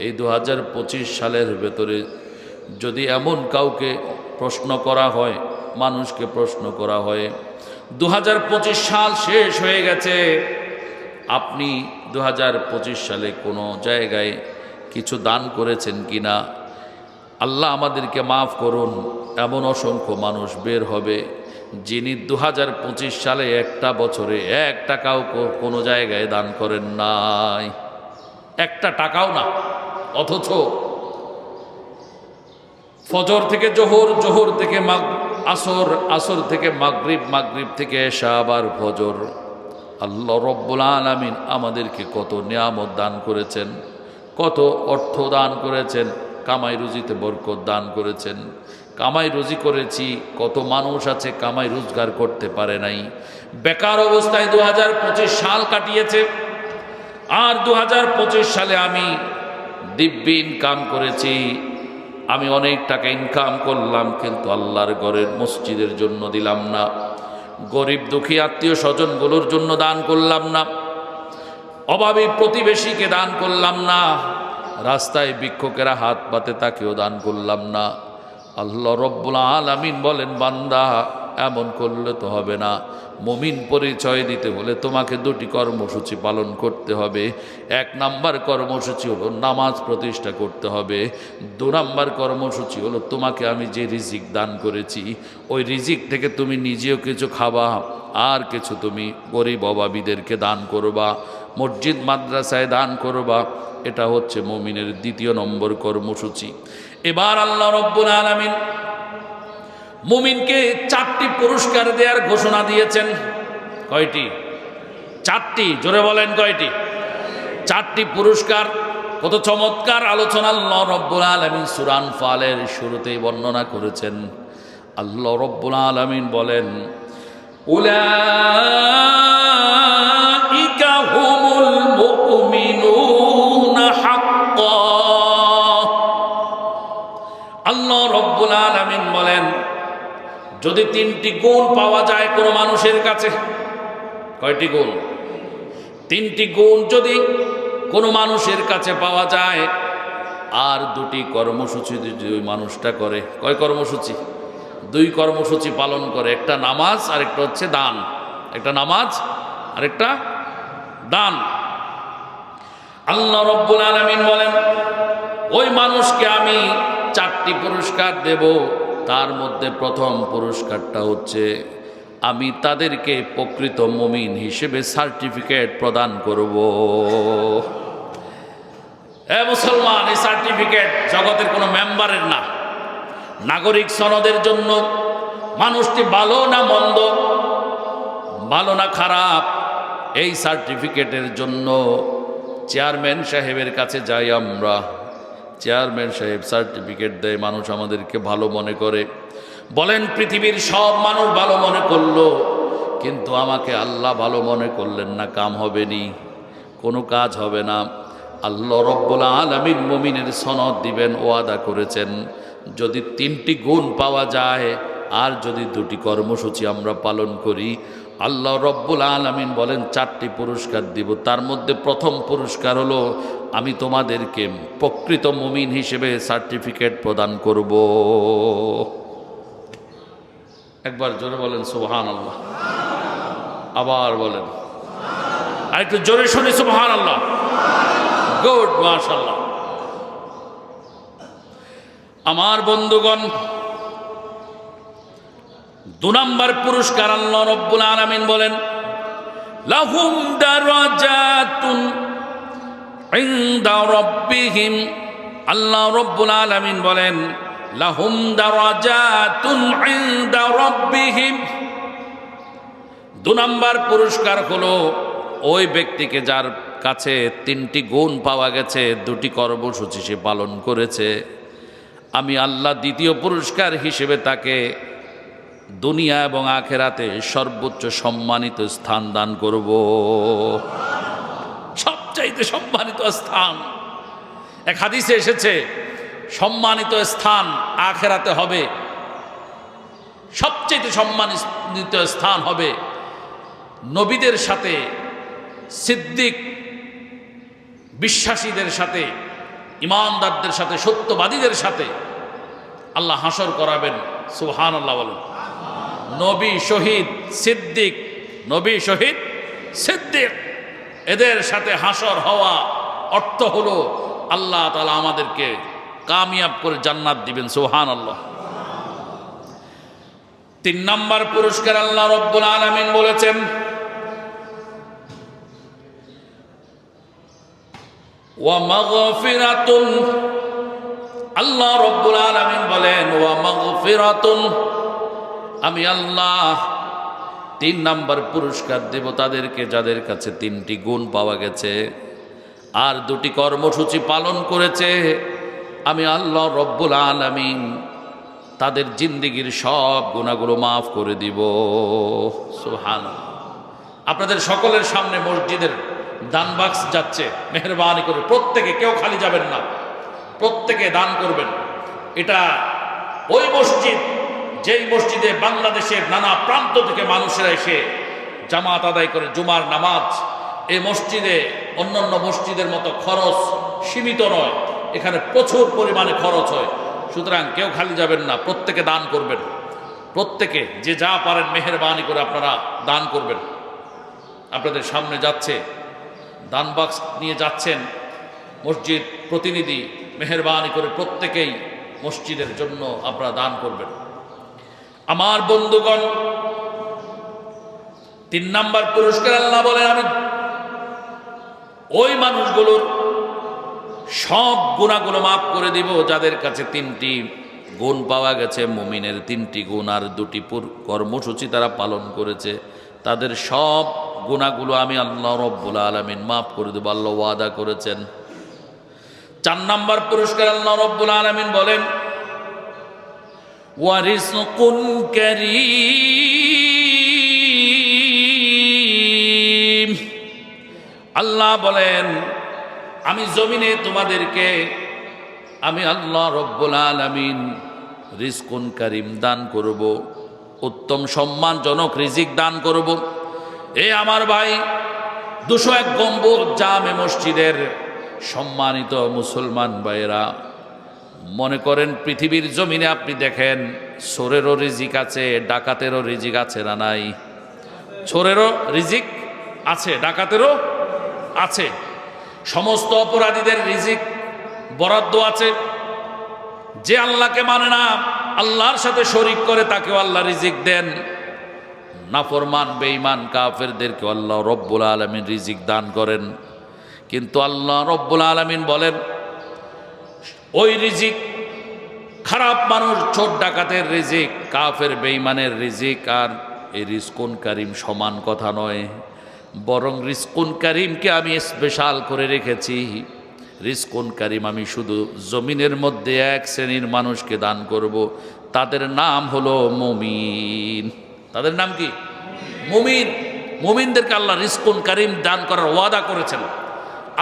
এই 2025 সালের ভেতরে যদি এমন কাউকে প্রশ্ন করা হয়, মানুষকে প্রশ্ন করা হয়, 2025 সাল শেষ হয়ে গেছে, আপনি 2025 সালে কোনো জায়গায় কিছু দান করেছেন কিনা, আল্লাহ আমাদেরকে মাফ করুন, এমন অসংখ্য মানুষ বের হবে যিনি 2025 সালে একটা বছরে 1 টাকাও কোনো জায়গায় দান করেন নাই, 1 টাকাও না। অথচ ফজর থেকে জোহর, জোহর থেকে আসর, আসর থেকে মাগরিব, মাগরিব থেকে এশা, আবার ফজর। আল্লাহ রব্বুল আলামিন আমাদেরকে কত নিয়ামত দান করেছেন, কত অর্থ দান করেছেন, কামাই রুজিতে বরকত দান করেছেন। কামাই রুজি করেছি, কত মানুষ আছে কামাই রোজগার করতে পারে নাই, বেকার অবস্থায় 2025 সাল কাটিয়েছে। আর 2025 সালে আমি দিব্যি ইনকাম করেছি, আমি অনেক টাকা ইনকাম করলাম, কিন্তু আল্লাহর ঘরের মসজিদের জন্য দিলাম না, গরিব দুঃখী আত্মীয় স্বজনগুলোর জন্য দান করলাম না, অভাবী প্রতিবেশীকে দান করলাম না, রাস্তায় ভিক্ষুকেরা হাত পাতে তাকেও দান করলাম না। আল্লাহ রব্বুল আলামিন বলেন, বান্দা এমন করলে তো হবে না। মুমিন পরিচয় দিতে হলে তোমাকে 2টি কর্মসূচি পালন করতে হবে। 1 নাম্বার কর্মসূচি হলো নামাজ প্রতিষ্ঠা করতে হবে। 2 নাম্বার কর্মসূচি হলো তোমাকে আমি যে রিজিক দান করেছি, ওই রিজিক থেকে তুমি নিজেও কিছু খাবা, আর কিছু তুমি গরিব অভাবীদেরকে দান করবা, মসজিদ মাদ্রাসায় দান করবা। এটা হচ্ছে মুমিনের 2য় নম্বর কর্মসূচি। এবার আল্লাহ রব্বুল আলামিন মুমিনকে 4টি পুরস্কার দেওয়ার ঘোষণা দিয়েছেন। কয়টি? 4টি। জোরে বলেন কয়টি? 4টি পুরস্কার। কত চমৎকার আলোচনা আল্লাহ রব্বুল আলামিন সূরা আনফালের শুরুতেই বর্ণনা করেছেন। আল্লাহ রব্বুল আলামিন বলেন, উলাইকা হুমুল মুমিনুনা হাক্কান। আল্লাহ রব্বুল আলামিন বলেন, যদি 3টি গুণ পাওয়া যায় কোনো মানুষের কাছে, কয়টি গুণ? 3টি গুণ যদি কোনো মানুষের কাছে পাওয়া যায়, আর 2টি কর্মসূচি যদি ওই মানুষটা করে, কয় কর্মসূচি? 2 কর্মসূচি পালন করে। একটা নামাজ, আর একটা হচ্ছে দান। একটা নামাজ আর একটা দান। আল্লাহ রব্বুল আলামিন বলেন, ওই মানুষকে আমি 4টি পুরস্কার দেব। তার মধ্যে প্রথম পুরস্কারটা হচ্ছে আমি তাদেরকে প্রকৃত মুমিন হিসেবে সার্টিফিকেট প্রদান করব। মুসলমান, এই সার্টিফিকেট জগতের কোনো মেম্বারের না, নাগরিক সনদের জন্য মানুষটি ভালো না মন্দ, ভালো না খারাপ, এই সার্টিফিকেটের জন্য চেয়ারম্যান সাহেবের কাছে যাই আমরা। চেয়ারম্যান সাহেব সার্টিফিকেট দেয়, মানুষ আমাদেরকে ভালো মনে করে। বলেন, পৃথিবীর সব মানুষ ভালো মনে করলো, কিন্তু আমাকে আল্লাহ ভালো মনে করলেন না, কাম হবে নি, কোনো কাজ হবে না। আল্লাহ রব্বুল আলামিন মুমিনের সনদ দিবেন, ওয়াদা করেছেন। যদি 3টি গুণ পাওয়া যায়, আর যদি 2টি কর্মসূচি আমরা পালন করি, আল্লাহ রব্বুল আলামিন বলেন 4টি পুরস্কার দিব। তার মধ্যে প্রথম পুরস্কার হলো আমি তোমাদেরকে প্রকৃত মুমিন হিসেবে সার্টিফিকেট প্রদান করব। একবার জোরে বলেন সুবহানাল্লাহ, আবার বলেন, আর একটু জোরে শুনি সুবহানাল্লাহ। গুড, মাশাআল্লাহ। আমার বন্ধুগণ, 2 নম্বর পুরস্কার আল্লাহ রব্বুল আলামিন বলেন লাহুম দারাজাতুন ইনদা রাব্বিহিম। আল্লাহ রব্বুল আলামিন বলেন লাহুম দারাজাতুন ইনদা রাব্বিহিম। 2 নম্বর পুরস্কার হলো ওই ব্যক্তিকে যার কাছে 3টি গুণ পাওয়া গেছে, 2টি কর্মসূচি সে পালন করেছে, আমি আল্লাহ দ্বিতীয় পুরস্কার হিসেবে তাকে দুনিয়া এবং আখেরাতে সর্বোচ্চ সম্মানিত স্থান দান করব। সবচাইতে সম্মানিত স্থান। এক হাদিসে এসেছে সম্মানিত স্থান আখেরাতে হবে, সবচাইতে সম্মানিত স্থান হবে নবীদের সাথে, সিদ্দিক বিশ্বাসীদের সাথে, ইমানদারদের সাথে, সত্যবাদীদের সাথে আল্লাহ হাসর করাবেন। সুবহানাল্লাহ বলেন। নবী শহীদ সিদ্দিক, নবী শহীদ সিদ্দিক, এদের সাথে হাসর হওয়া অর্থ হলো আল্লাহ তাআলা আমাদেরকে কামিয়াব করে জান্নাত দিবেন। সুবহানাল্লাহ। 3 নম্বর পুরস্কার আল্লাহ রব্বুল আলামিন বলেছেন ওয়া মাগফিরাতুন। আল্লাহ রব্বুল আলামিন বলেন ওয়া মাগফিরাতুন, আমি আল্লাহ 3 নম্বর পুরস্কার দেব তাদেরকে যাদের কাছে 3টি গুণ পাওয়া গেছে আর 2টি কর্মসূচি পালন করেছে। আমি আল্লাহ রব্বুল আলামিন তাদের জিন্দেগির সব গুনাহগুলো মাফ করে দিব। সুবহানাল্লাহ। আপনাদের সকলের সামনে মসজিদের দান বাক্স যাচ্ছে, মেহেরবানি করে প্রত্যেকে, কেউ খালি যাবেন না, প্রত্যেকে দান করবেন। এটা ওই মসজিদ যেই মসজিদে বাংলাদেশের নানা প্রান্ত থেকে মানুষেরা এসে জামাত আদায় করে জুমার নামাজ। এই মসজিদে অন্যান্য মসজিদের মতো খরচ সীমিত নয়, এখানে প্রচুর পরিমাণে খরচ হয়। সুতরাং কেউ খালি যাবেন না, প্রত্যেকে দান করবেন। প্রত্যেকে যে যা পারেন মেহেরবানি করে আপনারা দান করবেন। আপনাদের সামনে যাচ্ছে, দান বাক্স নিয়ে যাচ্ছেন মসজিদ প্রতিনিধি, মেহেরবানি করে প্রত্যেকেই মসজিদের জন্য আপনারা দান করবেন। আমার বন্ধুগণ, 3 নম্বর পুরস্কার আল্লাহ বলেন আমি ওই মানুষগুলোর সব গুনাহগুলো মাফ করে দিব যাদের কাছে 3টি গুণ পাওয়া গেছে, মুমিনের 3টি গুণ আর 2টি কর্মসূচি তারা পালন করেছে। তাদের সব গুনাহগুলো আমি আল্লাহ রব্বুল আলামিন মাফ করে দেব, আল্লাহ ওয়াদা করেছেন। 4 নম্বর পুরস্কার আল্লাহ রব্বুল আলামিন বলেন ওয়ারিজকুন কারীম। আল্লাহ বলেন আমি জমিনে তোমাদেরকে আমি আল্লাহ রব্বুল আলামিন রিজকুন কারীম দান করব, উত্তম সম্মানজনক রিজিক দান করব। এ আমার ভাই, 201 গম্বুজ জামে মসজিদের সম্মানিত মুসলমান ভাইয়েরা, মনে করেন পৃথিবীর জমিনে আপনি দেখেন চোরেরও রিজিক আছে, ডাকাতেরও রিজিক আছে না নাই? চোরেরও রিজিক আছে, ডাকাতেরও আছে, সমস্ত অপরাধীদের রিজিক বরাদ্দ আছে। যে আল্লাহকে মানে না, আল্লাহর সাথে শরীক করে, তাকেও আল্লাহ রিজিক দেন। নাফরমান বেঈমান কাফেরদেরকে আল্লাহ রব্বুল আলামিন রিজিক দান করেন। কিন্তু আল্লাহ রব্বুল আলামিন বলেন ওই রিজিক খারাপ মানুষ, চোর ডাকাতের রিজিক, কাফের বেঈমানের রিজিক আর এই রিজকুন কারীম সমান কথা নয়, বরং রিজকুন কারীমকে আমি স্পেশাল করে রেখেছি। রিজকুন কারীম আমি শুধু জমিনের মধ্যে 1 শ্রেণীর মানুষকে দান করব, তাদের নাম হলো মুমিন। তাদের নাম কি? মুমিন। মুমিনদেরকে আল্লাহ রিজকুন কারীম দান করার ওয়াদা করেছেন।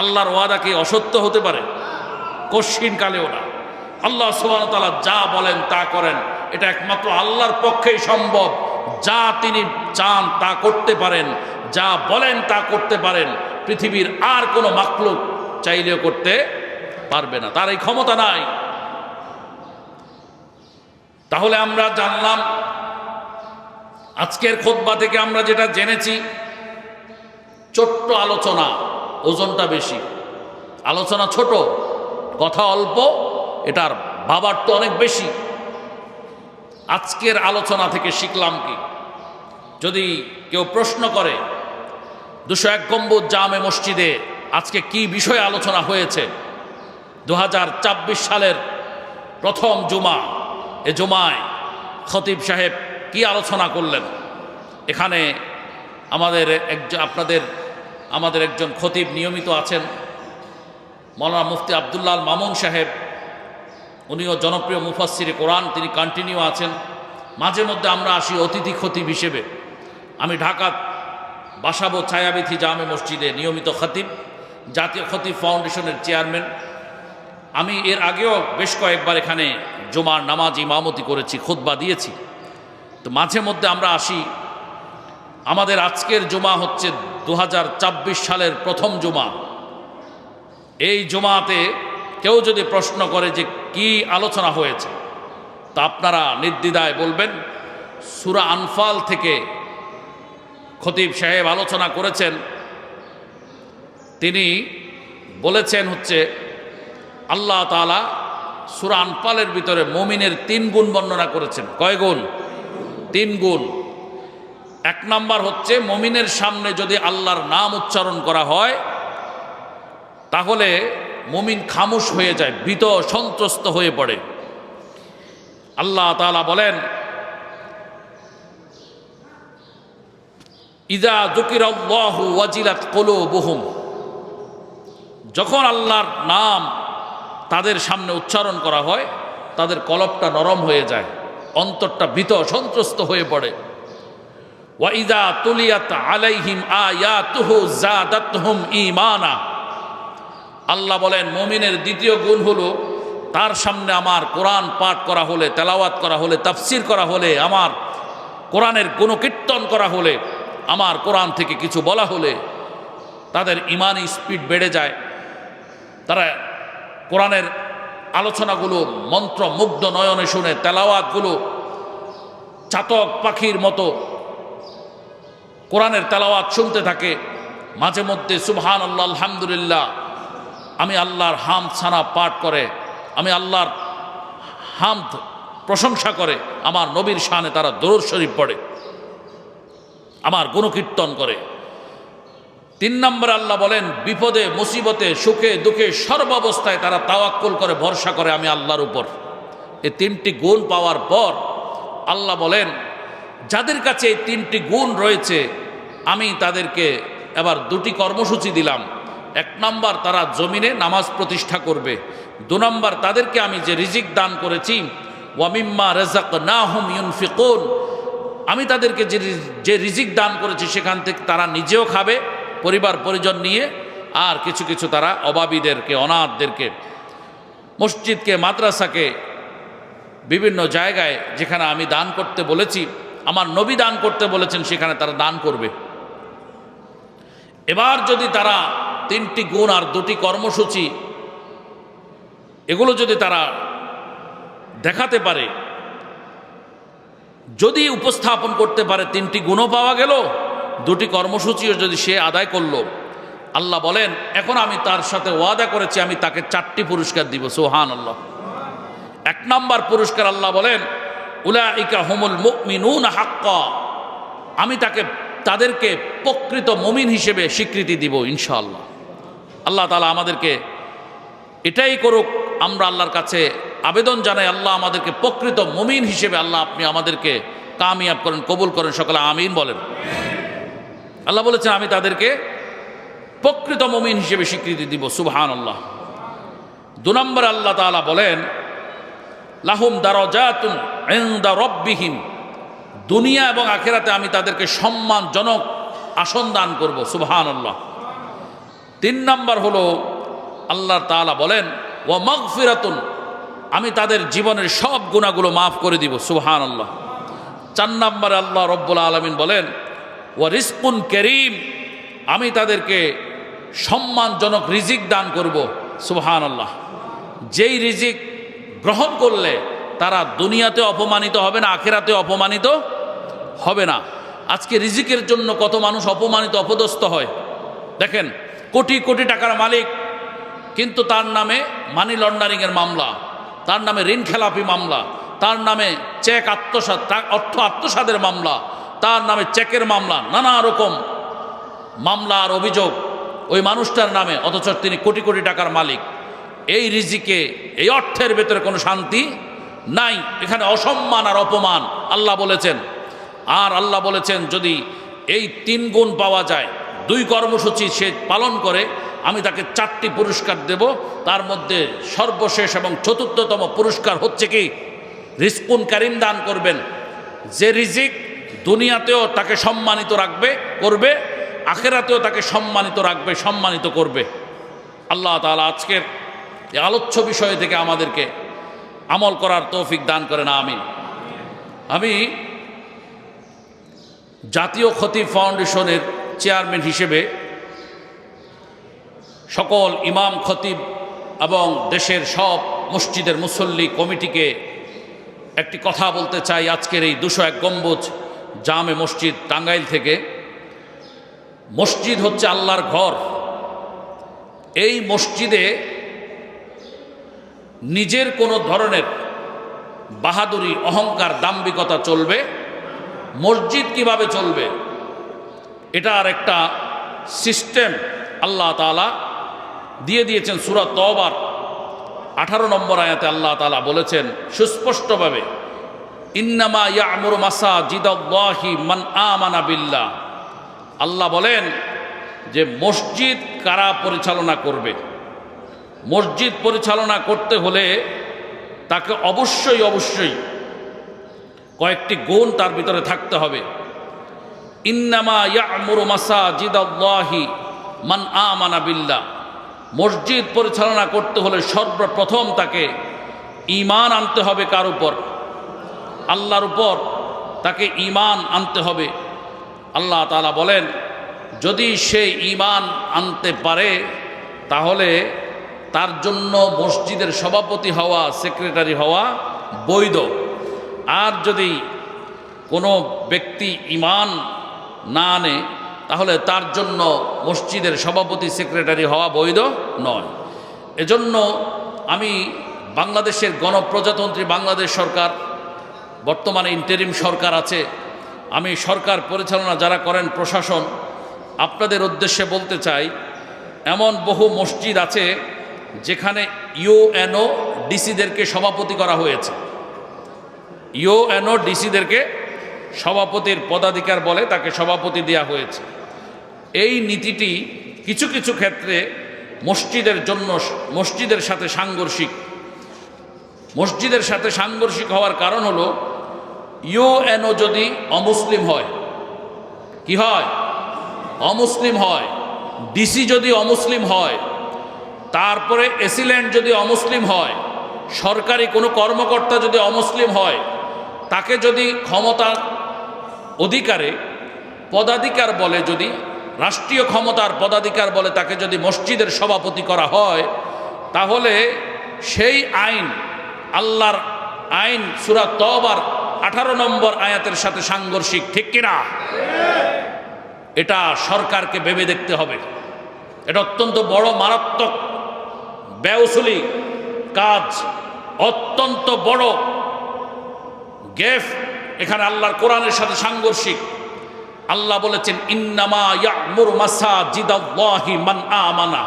আল্লাহর ওয়াদা কি অসত্য হতে পারে? কশিন কালেও না। আল্লাহ সুবহানাহু ওয়া তাআলা যা বলেন তা করেন, এটা একমাত্র আল্লাহর পক্ষেই সম্ভব। যা তিনি চান তা করতে পারেন, যা বলেন তা করতে পারেন, পৃথিবীর আর কোনো মাখলুক চাইলেও করতে পারবে না, তার এই ক্ষমতা নাই। তাহলে আমরা জানলাম, আজকের খুতবা থেকে আমরা যেটা জেনেছি, ছোট্ট আলোচনা, ওজনটা বেশি। আলোচনা ছোট, কথা অল্প, এটার বাবার তো অনেক বেশি। আজকের আলোচনা থেকে শিখলাম কি? যদি কেউ প্রশ্ন করে 201 গম্বুজ জামে মসজিদে আজকে কি বিষয়ে আলোচনা হয়েছে, 2024 সালের প্রথম জুমা, এ জুমায় খতিব সাহেব কি আলোচনা করলেন? এখানে আমাদের একজন খতিব নিয়মিত আছেন, মৌলানা মুফতি আব্দুল্লাহ আল মামুন সাহেব। উনিও জনপ্রিয় মুফাসসিরে কোরআন, তিনি কন্টিনিউ আছেন। মাঝে মধ্যে আমরা আসি অতিথি খতিব হিসেবে। আমি ঢাকা বাসাবো ছায়াবিথি জামে মসজিদে নিয়মিত খতিব, জাতীয় খতিব ফাউন্ডেশনের চেয়ারম্যান। আমি এর আগেও বেশ কয়েকবার এখানে জুমার নামাজ ইমামতি করেছি, খুতবা দিয়েছি। তো মাঝে মধ্যে আমরা আসি। আমাদের আজকের জুমা হচ্ছে 2024 সালের প্রথম জুমা। এই জুমাতে কেউ যদি প্রশ্ন করে যে কি আলোচনা হয়েছে, তা আপনারা নির্দ্বিধায় বলবেন সূরা আনফাল থেকে খতিব সাহেব আলোচনা করেছেন। তিনি বলেছেন হচ্ছে আল্লাহ তাআলা সূরা আনফালের ভিতরে মুমিনের 3 গুণ বর্ণনা করেছেন। কয় গুণ? 3 গুণ। 1 নাম্বার হচ্ছে মুমিনের সামনে যদি আল্লাহর নাম উচ্চারণ করা হয় তাহলে মুমিন খামোশ হয়ে যায়, ভীত সন্ত্রস্ত হয়ে পড়ে। আল্লাহ তাআলা বলেন, ইযা যুকিরাল্লাহু ওয়াজিলাত কুলুবুহুম, যখন আল্লাহর নাম তাদের সামনে উচ্চারণ করা হয় তাদের কলবটা নরম হয়ে যায়, অন্তরটা ভীত সন্ত্রস্ত হয়ে পড়ে। ওয়া ইযা তুলিয়াত আলাইহিম আয়াতুহু যাদাতহুম ঈমানা, আল্লাহ বলেন মুমিনের দ্বিতীয় গুণ হলো তার সামনে আমার কোরআন পাঠ করা হলে, তেলাওয়াত করা হলে, তাফসির করা হলে, আমার কোরআনের গুণকীর্তন করা হলে, আমার কোরআন থেকে কিছু বলা হলে তাদের ইমানি স্পিড বেড়ে যায়। তারা কোরআনের আলোচনাগুলো মন্ত্রমুগ্ধ নয়নে শুনে, তেলাওয়াতগুলো চাতক পাখির মতো কোরআনের তেলাওয়াত শুনতে থাকে। মাঝে মধ্যে সুবহানাল্লাহ, আলহামদুলিল্লাহ, আমি আল্লাহর হামদ সানা পাঠ করে, আমি আল্লাহর হামদ প্রশংসা করে, আমার নবীর শানে তারা দরুদ শরীফ পড়ে, আমার গুণকীর্তন করে। 3 নম্বর আল্লাহ বলেন বিপদে মুসিবতে সুখে দুঃখে সর্বাবস্থায় তারা তাওয়াক্কুল করে, ভরসা করে আমি আল্লাহর উপর। এই 3টি গুণ পাওয়ার পর আল্লাহ বলেন যাদের কাছে এই 3টি গুণ রয়েছে আমি তাদেরকে এবার 2টি কর্মসূচি দিলাম। 1 নম্বর, তারা জমিনে নামাজ প্রতিষ্ঠা করবে। 2 নম্বর, তাদেরকে আমি যে রিজিক দান করেছি, ওয়া মিম্মা রাযাকনাহুম ইউনফিকুন, আমি তাদেরকে যে রিজিক দান করেছি সেখান থেকে তারা নিজেও খাবে, পরিবার পরিজন নিয়ে, আর কিছু কিছু তারা অভাবীদেরকে, অনাথদেরকে, মসজিদকে, মাদ্রাসাকে, বিভিন্ন জায়গায় যেখানে আমি দান করতে বলেছি, আমার নবী দান করতে বলেছেন, সেখানে তারা দান করবে। এবার যদি তারা 3টি গুণ আর 2টি কর্মসূচি এগুলো যদি তারা দেখাতে পারে, যদি উপস্থাপন করতে পারে, 3টি গুণও পাওয়া গেল, 2টি কর্মসূচিও যদি সে আদায় করলো, আল্লাহ বলেন এখন আমি তার সাথে ওয়াদা করেছি আমি তাকে 4টি পুরস্কার দিব। সুবহানাল্লাহ। 1 নম্বর পুরস্কার আল্লাহ বলেন উলাইকা হুমুল মুমিনুনা হাক্কা, আমি তাদেরকে প্রকৃত মুমিন হিসেবে স্বীকৃতি দিব ইনশাআল্লাহ। আল্লাহ তাআলা আমাদেরকে এটাই করুক, আমরা আল্লাহর কাছে আবেদন জানাই, আল্লাহ আমাদেরকে প্রকৃত মুমিন হিসেবে আল্লাহ আপনি আমাদেরকে কামিয়াব করেন, কবুল করেন, সকলে আমিন বলেন। আল্লাহ বলেছেন আমি তাদেরকে প্রকৃত মুমিন হিসেবে স্বীকৃতি দিব। সুবহানাল্লাহ। 2 নম্বর আল্লাহ তাআলা বলেন লাহুম দারাজাতুন ইনদা রাব্বিহিম, দুনিয়া এবং আখিরাতে আমি তাদেরকে সম্মানজনক আসন দান করব। সুবহানাল্লাহ। 3 নম্বর হলো আল্লাহ তাআলা বলেন ওয়া মাগফিরাতুন, আমি তাদের জীবনের সব গুনাহগুলো মাফ করে দিব। সুবহানাল্লাহ। 4 নম্বরে আল্লাহ রব্বুল আলামিন বলেন ওয়া রিজকুন কারীম, আমি তাদেরকে সম্মানজনক রিজিক দান করব। সুবহানাল্লাহ। যেই রিজিক গ্রহণ করলে তারা দুনিয়াতে অপমানিত হবে না, আখিরাতে অপমানিত হবে না। আজকে রিজিকের জন্য কত মানুষ অপমানিত অপদস্থ হয়। দেখেন, কোটি কোটি টাকার মালিক, কিন্তু তার নামে মানি লন্ডারিংয়ের মামলা, তার নামে ঋণ খেলাপি মামলা, তার নামে চেক আত্মসাৎ, অর্থ আত্মসাতের মামলা, তার নামে চেকের মামলা, নানা রকম মামলা আর অভিযোগ ওই মানুষটার নামে, অথচ তিনি কোটি কোটি টাকার মালিক। এই রিজিকে, এই অর্থের ভেতরে কোনো শান্তি নাই, এখানে অসম্মান আর অপমান আল্লাহ বলেছেন। আর আল্লাহ বলেছেন যদি এই 3 গুণ পাওয়া যায়, 2 কর্মসূচি সে পালন করে, আমি তাকে 4টি পুরস্কার দেব। তার মধ্যে সর্বশেষ এবং 4র্থতম পুরস্কার হচ্ছে কি, রিজকুন কারীম দান করবেন। যে রিজিক দুনিয়াতেও তাকে সম্মানিত করবে, আখিরাতেও তাকে সম্মানিত রাখবে, সম্মানিত করবে। আল্লাহ তাআলা আজকের এই আলোচ্য বিষয় থেকে আমাদেরকে আমল করার তৌফিক দান করেন, আমিন। আমি জাতীয় খতিব ফাউন্ডেশনের চেয়ারম্যান হিসেবে সকল ইমাম, খতিব এবং দেশের সব মসজিদের মুসল্লি কমিটিকে একটি কথা বলতে চাই। আজকের এই 201 গম্বুজ জামে মসজিদ টাঙ্গাইল থেকে, মসজিদ হচ্ছে আল্লাহর ঘর। এই মসজিদে নিজের কোনো ধরনের বাহাদুরি, অহংকার, দাম্ভিকতা চলবে। মসজিদ কিভাবে চলবে, এটার একটা সিস্টেম আল্লাহ তাআলা দিয়ে দিয়েছেন। সূরা তওবার 18 নম্বর আয়াতে আল্লাহ তাআলা বলেছেন সুস্পষ্টভাবে, ইন্নামা ইয়া'মুরু মাসাজিদাল্লাহি মান আমানা বিল্লাহ। আল্লাহ বলেন যে মসজিদ কারা পরিচালনা করবে। মসজিদ পরিচালনা করতে হলে তাকে অবশ্যই অবশ্যই কয়েকটি গুণ তার ভিতরে থাকতে হবে। ইন্নামা ইয়া'মুরু মাসাজিদাল্লাহি মান আমানা বিল্লাহ। মসজিদ পরিচালনা করতে হলে সর্বপ্রথম তাকে ঈমান আনতে হবে। কার উপর? আল্লাহর উপর তাকে ঈমান আনতে হবে। আল্লাহ তাআলা বলেন যদি সে ঈমান আনতে পারে তাহলে তার জন্য মসজিদের সভাপতি হওয়া, সেক্রেটারি হওয়া বৈধ। আর যদি কোনো ব্যক্তি ঈমান না আনে তাহলে তার জন্য মসজিদের সভাপতি, সেক্রেটারি হওয়া বৈধ নয়। এজন্য আমি বাংলাদেশের গণপ্রজাতন্ত্রী বাংলাদেশ সরকার, বর্তমানে ইন্টারিম সরকার আছে, আমি সরকার পরিচালনা যারা করেন, প্রশাসন, আপনাদের উদ্দেশ্যে বলতে চাই, এমন বহু মসজিদ আছে যেখানে ইউএনও ডিসিদেরকে সভাপতি করা হয়েছে। ইউএনও ডিসিদেরকে সভাপতির পদাধিকার বলে তাকে সভাপতি দেওয়া হয়েছে। এই নীতিটি কিছু কিছু ক্ষেত্রে মসজিদের জন্য, মসজিদের সাথে সাংঘর্ষিক। মসজিদের সাথে সাংঘর্ষিক হওয়ার কারণ হলো ইউএনও যদি অমুসলিম হয়, কি হয়? অমুসলিম হয়। ডিসি যদি অমুসলিম হয়, তারপরে এসিল্যান্ড যদি অমুসলিম হয়, সরকারি কোনো কর্মকর্তা যদি অমুসলিম হয়, তাকে যদি ক্ষমতার অধিকারে পদাধিকার বলে, যদি রাষ্ট্রীয় ক্ষমতার পদাধিকার বলে তাকে যদি মসজিদের সভাপতি করা হয়, তাহলে সেই আইন, আল্লাহর আইন সূরা তওবার 18 নম্বর আয়াতের সাথে সাংঘর্ষিক, ঠিক কিনা? এটা সরকারকে ভেবে দেখতে হবে। এটা অত্যন্ত বড় মারাত্মক ব্যয়সুলি কাজ, অত্যন্ত বড় গেফ। এখানে আল্লাহর কোরআনের সাথে সাংঘর্ষিক। আল্লাহ বলেছেন ইন্নামা ইয়া'মুরু মাসাজিদাল্লাহি মান আমানা।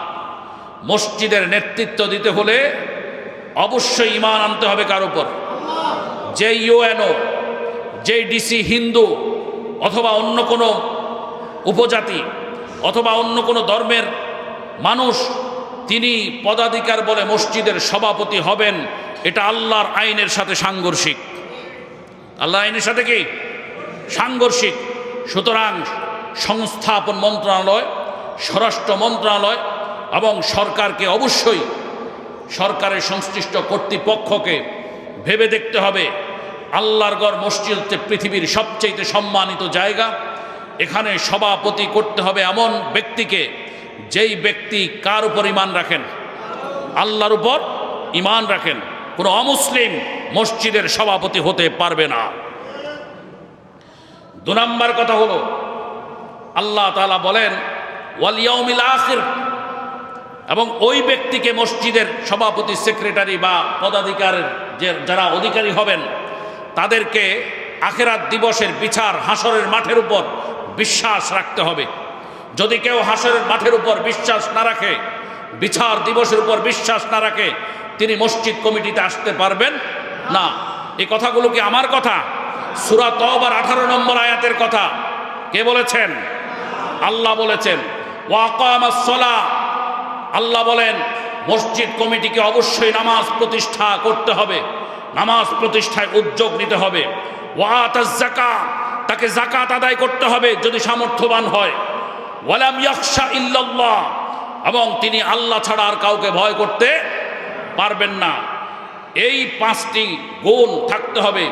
মসজিদের নেতৃত্ব দিতে হলে অবশ্যই ঈমান আনতে হবে কার উপর? যে ইউএনও, যে ডিসি হিন্দু অথবা অন্য কোনো উপজাতি অথবা অন্য কোনো ধর্মের মানুষ, তিনি পদাধিকার বলে মসজিদের সভাপতি হবেন, এটা আল্লাহর আইনের সাথে সাংঘর্ষিক। আল্লাহর আইনের সাথে কি সাংঘর্ষিক? সুতরাং সংস্থাপন মন্ত্রণালয়, স্বরাষ্ট্র মন্ত্রণালয় এবং সরকারকে অবশ্যই, সরকারের সংশ্লিষ্ট কর্তৃপক্ষকে ভেবে দেখতে হবে আল্লাহর ঘর মসজিদ হচ্ছে পৃথিবীর সবচেয়ে সম্মানিত জায়গা। এখানে সভাপতি করতে হবে এমন ব্যক্তিকে, যেই ব্যক্তি কার উপর ঈমান রাখেন? আল্লাহর উপর ঈমান রাখেন। কোনো অমুসলিম মসজিদের সভাপতি হতে পারবে না। 2 নম্বর কথা হলো, আল্লাহ তাআলা বলেন ওয়াল ইয়াউমিল আখির, এবং ওই ব্যক্তিকে মসজিদের সভাপতি, সেক্রেটারি বা পদাধিকারের যারা অধিকারী হবেন তাদেরকে আখিরাত দিবসের বিচার হাসরের মাঠের উপর বিশ্বাস রাখতে হবে। যদি কেউ হাসরের মাঠের উপর বিশ্বাস না রাখে, বিচার দিবসের উপর বিশ্বাস না রাখে, তিনি মসজিদ কমিটিতে আসতে পারবেন না। এই কথাগুলো কি আমার কথা? সূরা তওবার 18 নম্বর আয়াতের কথা। কে বলেছেন? আল্লাহ বলেছেন। ওয়া আকামাস সালাহ, আল্লাহ বলেন মসজিদ কমিটিকে অবশ্যই নামাজ প্রতিষ্ঠা করতে হবে, নামাজ প্রতিষ্ঠায় উদ্যোগ নিতে হবে। ওয়া আতাজ যাকাত, তাকে যাকাত আদায় করতে হবে যদি সামর্থ্যবান হয়। ওয়ালাম ইয়াখশা ইল্লাল্লাহ, এবং তিনি আল্লাহ ছাড়া আর কাউকে ভয় করতে পারবেন না। এই 5টি গুণ থাকতে হবে।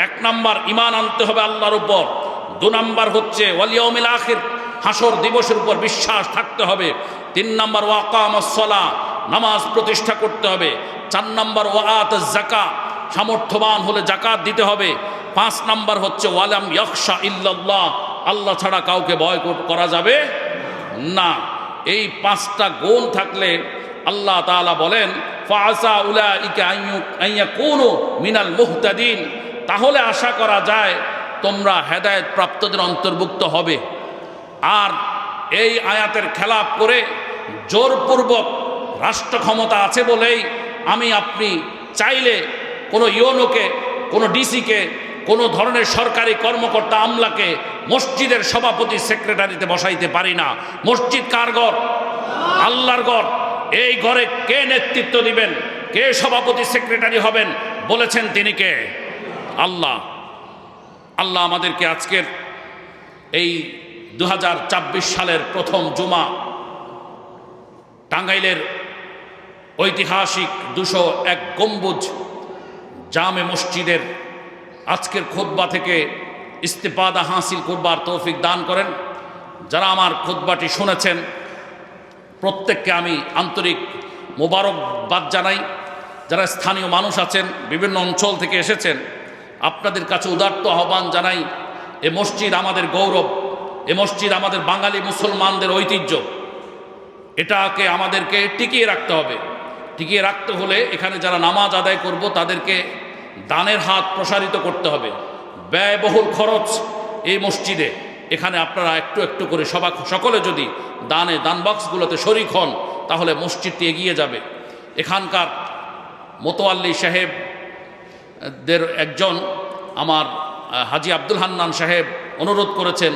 1 নম্বর ঈমান আনতে হবে আল্লাহর উপর। 2 নম্বর হচ্ছে ওয়াল ইয়াউমিল আখির, হাসর দিবসের উপর বিশ্বাস থাকতে হবে। 3 নম্বর ওয়া আকামাস সালাহ, নামাজ প্রতিষ্ঠা করতে হবে। 4 নম্বর ওয়া আতাজ যাকাত, সামর্থ্যবান হলে যাকাত দিতে হবে। 5 নম্বর হচ্ছে ওয়ালাম ইয়াখশা ইল্লাল্লাহ, আল্লাহ ছাড়া কাউকে ভয় করা যাবে না। এই 5টা গুণ থাকলে আল্লাহ তাআলা বলেন ফাআসা উলাইকা আইয়াকুনু মিনাল মুহতাদিন, তাহলে আশা করা যায় তোমরা হেদায়েত প্রাপ্তদের অন্তর্ভুক্ত হবে। আর এই আয়াতের খেলাপ করে জোরপূর্বক রাষ্ট্র ক্ষমতা আছে বলেই আমি আপনি চাইলে কোনো ইউনোকে, কোনো ডিসিকে, কোনো ধরনের সরকারি কর্মকর্তা আমলাকে মসজিদের সভাপতি, সেক্রেটারিতে বসাইতে পারি না। মসজিদ কার ঘর? আল্লাহর ঘর। এই ঘরে কে নেতৃত্ব দিবেন, কে সভাপতি, সেক্রেটারি হবেন বলেছেন তিনি কে? আল্লাহ। আল্লাহ আমাদেরকে আজকের এই 2024 সালের প্রথম জুমা টাঙ্গাইলের ঐতিহাসিক 201 গম্বুজ জামে মসজিদের আজকের খুতবা থেকে ইস্তেফাদা হাসিল করবার তৌফিক দান করেন। যারা আমার খুতবাটি শুনেছেন প্রত্যেককে আমি আন্তরিক মোবারকবাদ জানাই। যারা স্থানীয় মানুষ আছেন, বিভিন্ন অঞ্চল থেকে এসেছেন, আপনাদের কাছে উদাত্ত আহ্বান জানাই। এ মসজিদ আমাদের গৌরব, এ মসজিদ আমাদের বাঙালি মুসলমানদের ঐতিহ্য। এটাকে আমাদেরকে টিকিয়ে রাখতে হবে। টিকিয়ে রাখতে হলে এখানে যারা নামাজ আদায় করব তাদেরকে দানের হাত প্রসারিত করতে হবে। ব্যয়বহুল খরচ এই মসজিদে। এখানে আপনারা একটু একটু করে সকলে যদি দান বক্সগুলোতে শরিক হন তাহলে মসজিদটি এগিয়ে যাবে। এখানকার মোতোয়াল্লি সাহেবদের একজন আমার হাজী আব্দুল হান্নান সাহেব অনুরোধ করেছেন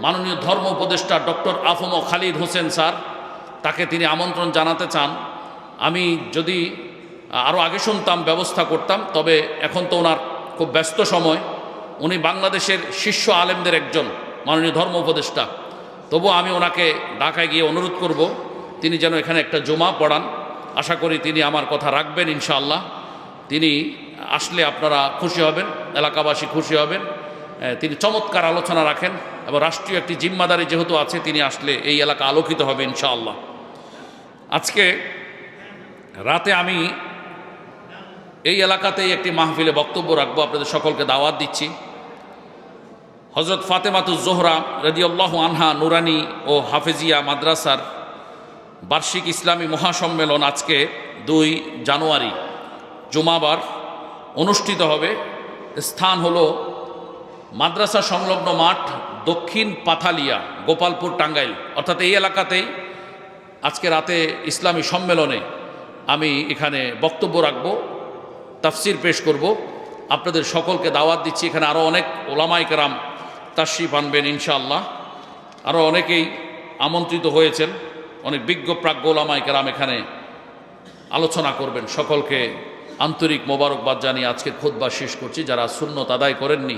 মাননীয় ধর্ম উপদেষ্টা ডক্টর আফম খালিদ হোসেন স্যার, তাকে তিনি আমন্ত্রণ জানাতে চান। আমি যদি আরও আগে শুনতাম ব্যবস্থা করতাম, তবে এখন তো ওনার খুব ব্যস্ত সময়। উনি বাংলাদেশের শীর্ষ আলেমদের একজন, মাননীয় ধর্ম উপদেষ্টা। তবু আমি ওনাকে ঢাকায় গিয়ে অনুরোধ করব তিনি যেন এখানে একটা জুমা পড়ান। আশা করি তিনি আমার কথা রাখবেন ইনশাআল্লাহ। তিনি আসলে আপনারা খুশি হবেন, এলাকাবাসী খুশি হবেন। তিনি চমৎকার আলোচনা রাখেন এবং রাষ্ট্রীয় একটি জিম্মাদারি যেহেতু আছে, তিনি আসলে এই এলাকা আলোকিত হবে ইনশাআল্লাহ। আজকে রাতে আমি এই এলাকাতেই একটি মাহফিলে বক্তব্য রাখবো, আপনাদের সকলকে দাওয়াত দিচ্ছি। হযরত ফাতেমাতুজ জোহরা রাদিয়াল্লাহু আনহা নুরানি ও হাফেজিয়া মাদ্রাসার বার্ষিক ইসলামী মহাসম্মেলন আজকে 2 জানুয়ারি জুমাবার অনুষ্ঠিত হবে। স্থান হলো মাদ্রাসা সংলগ্ন মাঠ, দক্ষিণ পাথালিয়া, গোপালপুর, টাঙ্গাইল। অর্থাৎ এই এলাকাতেই আজকে রাতে ইসলামী সম্মেলনে আমি এখানে বক্তব্য রাখব, তাফসির পেশ করব। আপনাদের সকলকে দাওয়াত দিচ্ছি। এখানে আরও অনেক ওলামায়ে কেরাম তাশরিফ আনবেন ইনশাআল্লাহ। আরও অনেকেই আমন্ত্রিত হয়েছেন, অনেক বিজ্ঞ প্রাজ্ঞ ওলামায়ে কেরাম এখানে আলোচনা করবেন। সকলকে আন্তরিক মোবারকবাদ জানিয়ে আজকের খুতবা শেষ করছি। যারা সুন্নত আদায় করেননি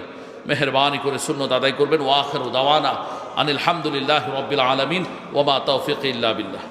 মেহরবানি করে সুন্নত আদায় করবেন। ওয়া আখিরু দাওয়ানা আনিল হামদুলিল্লাহি রাব্বিল আলামিন ওয়া মা তাওফীকি ইল্লা বিল্লাহ।